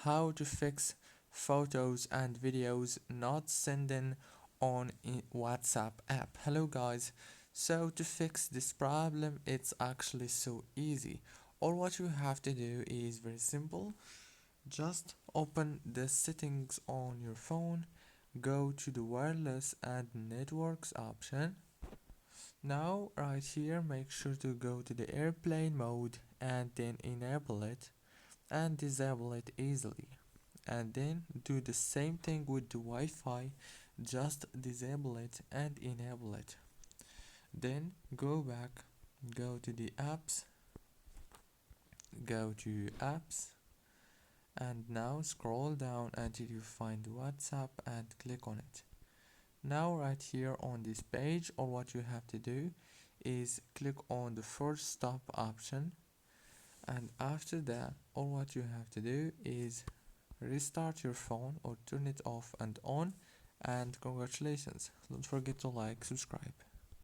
how to fix photos and videos not sending on WhatsApp app. Hello guys, so to fix this problem it's actually so easy. All what you have to do is very simple. Just open the settings on your phone, go to the wireless and networks option. Now right here make sure to go to the airplane mode and then enable it and disable it easily, and then do the same thing with the Wi-Fi, just disable it and enable it. Then go back, go to the apps, go to apps, and now scroll down until you find WhatsApp and click on it. Now right here on this page, all what you have to do is click on the first stop option, and after that all what you have to do is restart your phone or turn it off and on. And congratulations, don't forget to like, subscribe.